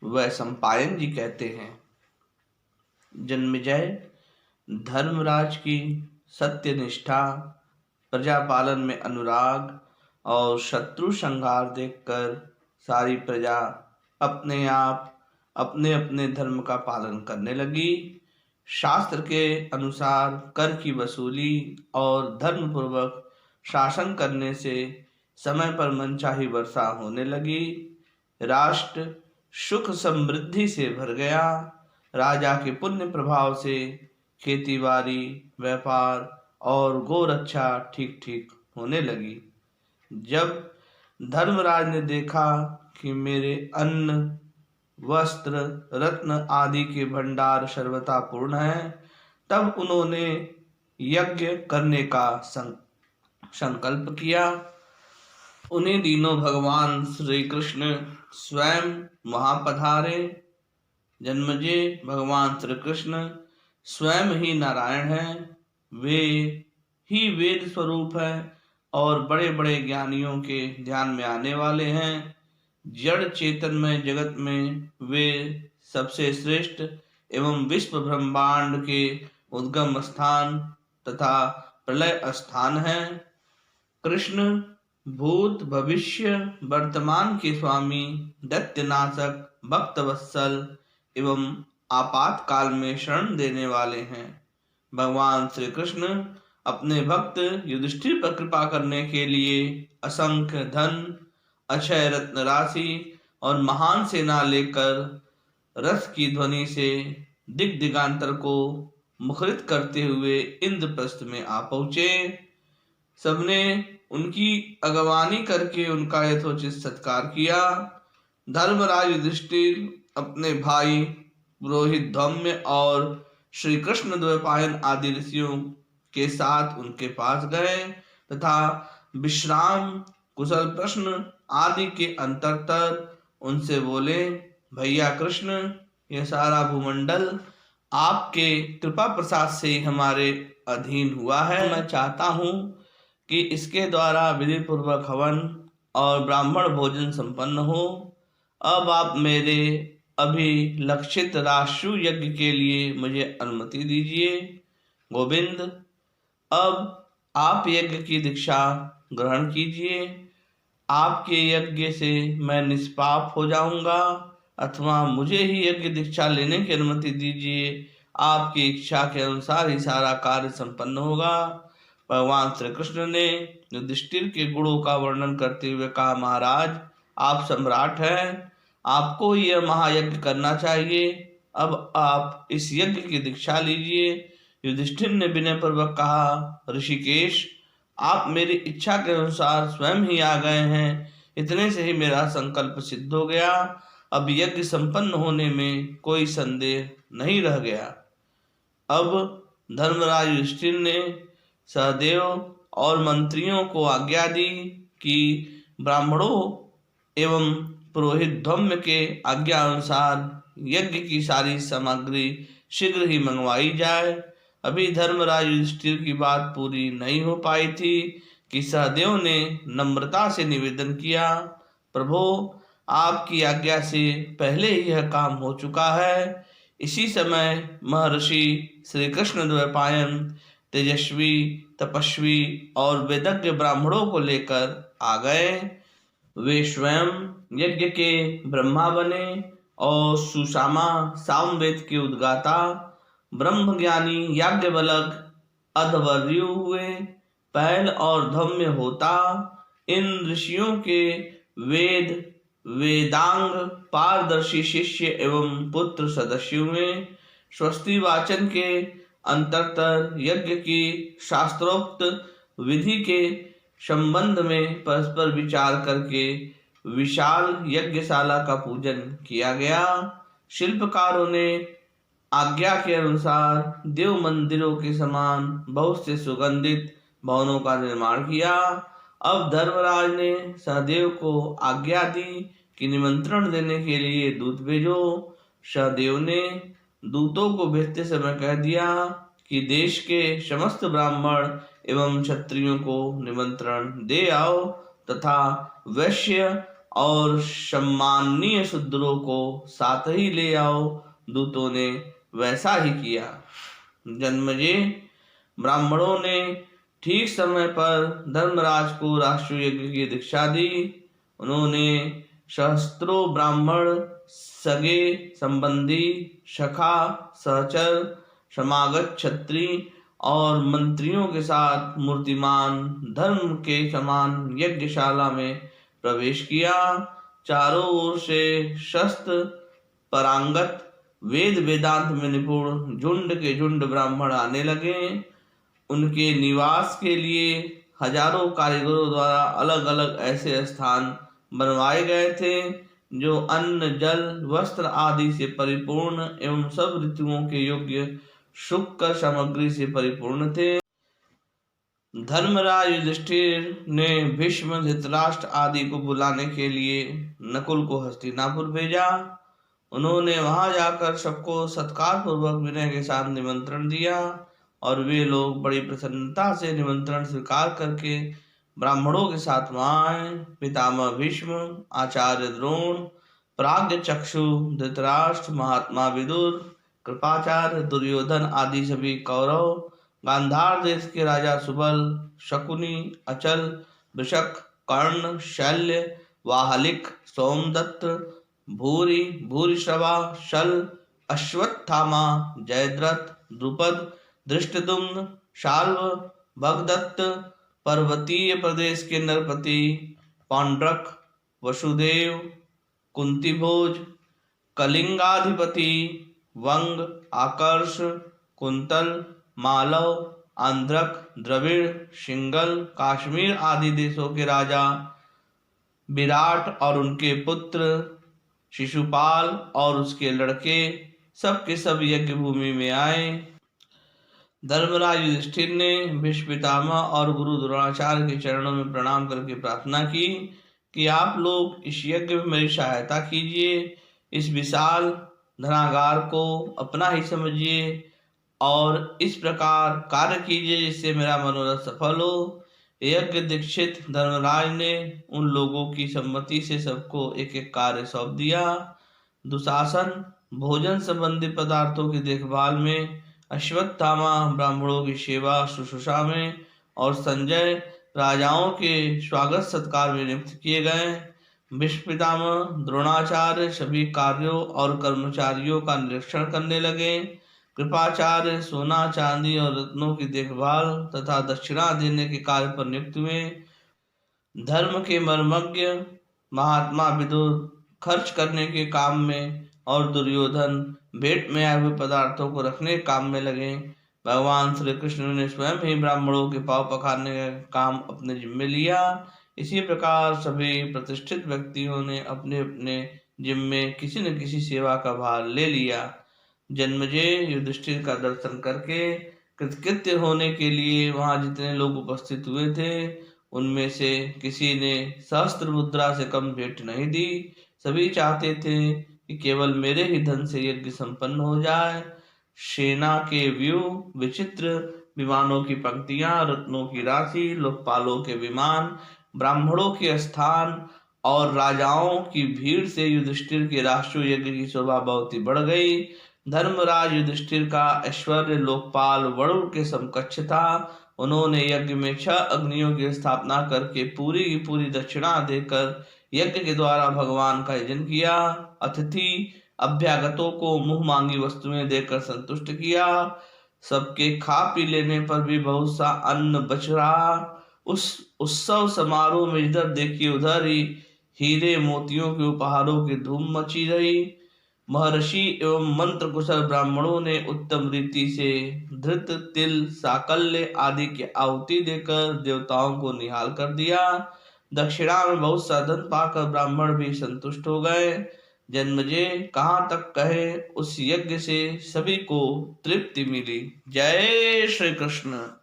वैशंपायन जी कहते हैं, जन्मेजय, धर्मराज की सत्यनिष्ठा, प्रजापालन में अनुराग और शत्रु संहार देखकर सारी प्रजा अपने आप अपने अपने धर्म का पालन करने लगी। शास्त्र के अनुसार कर की वसूली और धर्म पूर्वक शासन करने से समय पर मनचाही वर्षा होने लगी। राष्ट्र सुख समृद्धि से भर गया। राजा के पुण्य प्रभाव से खेतीबाड़ी, व्यापार और गोरक्षा ठीक ठीक होने लगी। जब धर्मराज ने देखा कि मेरे अन्न, वस्त्र, रत्न आदि के भंडार सर्वथा पूर्ण हैं, तब उन्होंने यज्ञ करने का संकल्प किया। उन्हीं दिनों भगवान श्री कृष्ण स्वयं वहां पधारे। जन्मेजय, भगवान श्री कृष्ण स्वयं ही नारायण हैं। वे ही वेद स्वरूप हैं और बड़े बड़े ज्ञानियों के ध्यान में आने वाले हैं। जड़ चेतनमय जगत में वे सबसे श्रेष्ठ एवं विश्व ब्रह्मांड के उद्गम स्थान तथा प्रलय स्थान हैं। कृष्ण भूत, भविष्य, वर्तमान के स्वामी, दैत्यनाशक, भक्तवत्सल एवं आपातकाल में शरण देने वाले हैं। भगवान श्री कृष्ण अपने भक्त युधिष्ठिर पर कृपा करने के लिए असंख्य धन, अक्षय रत्न राशि और महान सेना लेकर रथ की ध्वनि से दिग्दिगांतर को मुखरित करते हुए इंद्रप्रस्थ में आ पहुंचे। सबने उनकी अगवानी करके उनका यथोचित सत्कार किया। धर्मराज युधिष्ठिर अपने भाई पुरोहित धौम्य और श्री कृष्ण द्वैपायन आदि ऋषियों के साथ उनके पास गए तथा विश्राम, कुशल प्रश्न आदि के अंतर्तर उनसे बोले, भैया कृष्ण, यह सारा भूमंडल आपके कृपा प्रसाद से हमारे अधीन हुआ है। मैं चाहता हूँ कि इसके द्वारा विधि पूर्वक हवन और ब्राह्मण भोजन संपन्न हो। अब आप मेरे अभिलक्षित राष्ट्र यज्ञ के लिए मुझे अनुमति दीजिए। गोविंद, अब आप यज्ञ की दीक्षा ग्रहण कीजिए। आपके यज्ञ से मैं निष्पाप हो जाऊंगा, अथवा मुझे ही यज्ञ दीक्षा लेने की अनुमति दीजिए। आपकी इच्छा के अनुसार ही सारा कार्य संपन्न होगा। भगवान श्री कृष्ण ने युधिष्ठिर के गुणों का वर्णन करते हुए कहा, महाराज, आप सम्राट हैं, आपको यह महायज्ञ करना चाहिए। अब आप इस यज्ञ की दीक्षा लीजिए। युधिष्ठिर ने विनय पूर्वक कहा, ऋषिकेश, आप मेरी इच्छा के अनुसार स्वयं ही आ गए हैं। इतने से ही मेरा संकल्प सिद्ध हो गया। अब यज्ञ संपन्न होने में कोई संदेह नहीं रह गया। अब धर्मराज युधिष्ठिर ने सहदेव और मंत्रियों को आज्ञा दी कि ब्राह्मणों एवं पुरोहित धौम्य के आज्ञा अनुसार यज्ञ की सारी सामग्री शीघ्र ही मंगवाई जाए। अभी धर्मराज युधिष्ठिर की बात पूरी नहीं हो पाई थी कि सहदेव ने नम्रता से निवेदन किया, प्रभो, आपकी आज्ञा से पहले ही यह काम हो चुका है। इसी समय महर्षि श्री कृष्ण द्वैपायन तेजस्वी, तपस्वी और वेदज्ञ ब्राह्मणों को लेकर आ गए। वे स्वयं यज्ञ के ब्रह्मा बने और सुषामा सामवेद के उद्गाता ब्रह्मज्ञानी याज्ञवल्क्य अध्वर्यु हुए। पैल और धौम्य होता इन ऋषियों के वेद वेदांग पारदर्शी शिष्य एवं पुत्र सदस्य हुए। स्वस्ति वाचन के अंतर्तर यज्ञ की शास्त्रोक्त विधि के संबंध में परस्पर विचार करके विशाल यज्ञशाला का पूजन किया गया। शिल्पकारों ने आज्ञा के अनुसार देव मंदिरों के समान बहुत से सुगंधित भवनों का निर्माण किया। अब धर्मराज ने सहदेव को आज्ञा दी कि निमंत्रण देने के लिए दूत भेजो। सहदेव ने दूतों को भेजते समय कह दिया कि देश के समस्त ब्राह्मण एवं क्षत्रियों को निमंत्रण दे आओ तथा वैश्य और सम्माननीय शूद्रों को साथ ही ले आओ। दूतों ने वैसा ही किया। जन्मेजय ब्राह्मणों ने ठीक समय पर धर्मराज को राष्ट्रीय यज्ञ की दीक्षा दी। उन्होंने सहस्त्रों ब्राह्मण, सगे संबंधी, सखा, सहचर, समागत क्षत्रिय और मंत्रियों के साथ मूर्तिमान धर्म के समान यज्ञशाला में प्रवेश किया। चारों ओर से शस्त्र पारंगत, वेद वेदांत में निपुण झुंड के झुंड ब्राह्मण आने लगे। उनके निवास के लिए हजारों कारीगरों द्वारा अलग अलग ऐसे स्थान बनवाए गए थे जो अन्न, जल, वस्त्र आदि से परिपूर्ण एवं सब ऋतुओं के योग्य सुख सामग्री से परिपूर्ण थे। धर्मराज युधिष्ठिर ने भीष्म, धृतराष्ट्र आदि को बुलाने के लिए नकुल को हस्तिनापुर भेजा। उन्होंने वहां जाकर सबको सत्कार पूर्वक विनय के साथ निमंत्रण दिया और वे लोग बड़ी प्रसन्नता से निमंत्रण स्वीकार करके ब्राह्मणों के साथ वहां आए। पितामह भीष्म, आचार्य द्रोण, प्राज्ञ चक्षु धृतराष्ट्र, महात्मा विदुर, कृपाचार्य, दुर्योधन आदि सभी कौरव, गांधार देश के राजा सुबल, शकुनी, अचल, वृषक, कर्ण, शल्य, वाहलिक, सोमदत्त, भूरि, भूरिश्रवा, शल, अश्वत्थामा, जयद्रथ, द्रुपद, धृष्टद्युम्न, शाल्व, भगदत्त, पर्वतीय प्रदेश के नरपति, पौंड्रक, वसुदेव, कुंतीभोज, कलिंगाधिपति, वंग, आकर्ष, कुंतल, मालव, आंध्रक, द्रविड़, सिंगल, काश्मीर आदि देशों के राजा, विराट और उनके पुत्र, शिशुपाल और उसके लड़के सब के सब यज्ञ भूमि में आए। धर्मराज युधिष्ठिर ने भीष्म पितामह और गुरु द्रोणाचार्य के चरणों में प्रणाम करके प्रार्थना की कि आप लोग इस यज्ञ में मेरी सहायता कीजिए। इस विशाल धनागार को अपना ही समझिए और इस प्रकार कार्य कीजिए जिससे मेरा मनोरथ सफल हो। यज्ञ दीक्षित धर्मराज ने उन लोगों की सम्मति से सबको एक एक कार्य सौंप दिया। दुशासन भोजन संबंधी पदार्थों की देखभाल में, अश्वत्थामा ब्राह्मणों की सेवा शुश्रूषा में और संजय राजाओं के स्वागत सत्कार में नियुक्त किए गए। भीष्म पितामह द्रोणाचार्य सभी कार्यों और कर्मचारियों का निरीक्षण करने लगे। कृपाचार्य सोना, चांदी और रत्नों की देखभाल तथा दक्षिणा देने के कार्य पर नियुक्त हुए। धर्म के मर्मज्ञ महात्मा विदुर खर्च करने के काम में और दुर्योधन भेंट में आए हुए पदार्थों को रखने के काम में लगे। भगवान श्री कृष्ण ने स्वयं ही ब्राह्मणों के पांव पखारने का काम अपने जिम्मे लिया। इसी प्रकार सभी प्रतिष्ठित व्यक्तियों ने अपने अपने जिम्मे किसी न किसी सेवा का भार ले लिया। जन्मेजय युधिष्ठिर का दर्शन करके कृतकृत्य होने के लिए वहां जितने लोग उपस्थित हुए थे उनमें से किसी ने सहस्त्र मुद्रा से कम भेंट नहीं दी। सभी चाहते थे कि केवल मेरे ही धन से यज्ञ संपन्न हो जाए। सेना के व्यूह, विचित्र विमानों की पंक्तियां, रत्नों की राशि, लोकपालों के विमान, ब्राह्मणों के स्थान और राजाओं की भीड़ से युधिष्ठिर के राष्ट्रीय यज्ञ की शोभा बहुत ही बढ़ गई। धर्मराज युधिष्ठिर का ऐश्वर्य लोकपाल वरुण के समकक्ष था। उन्होंने यज्ञ में 6 अग्नियों की स्थापना करके पूरी की पूरी दक्षिणा देकर यज्ञ के द्वारा भगवान का यजन किया। अतिथि अभ्यागतों को मुंह मांगी वस्तुएं देकर संतुष्ट किया। सबके खा पी लेने पर भी बहुत सा अन्न बच रहा। उस उत्सव समारोह में इधर देखिए उधर ही हीरे मोतियों के उपहारों की धूम मची रही। महर्षि एवं मंत्र कुशल ब्राह्मणों ने उत्तम रीति से धृत, तिल, साकल्य आदि की आहुति देकर देवताओं को निहाल कर दिया। दक्षिणा में बहुत सा धन पाकर ब्राह्मण भी संतुष्ट हो गए। जन्मेजय कहाँ तक कहे, उस यज्ञ से सभी को तृप्ति मिली। जय श्री कृष्ण।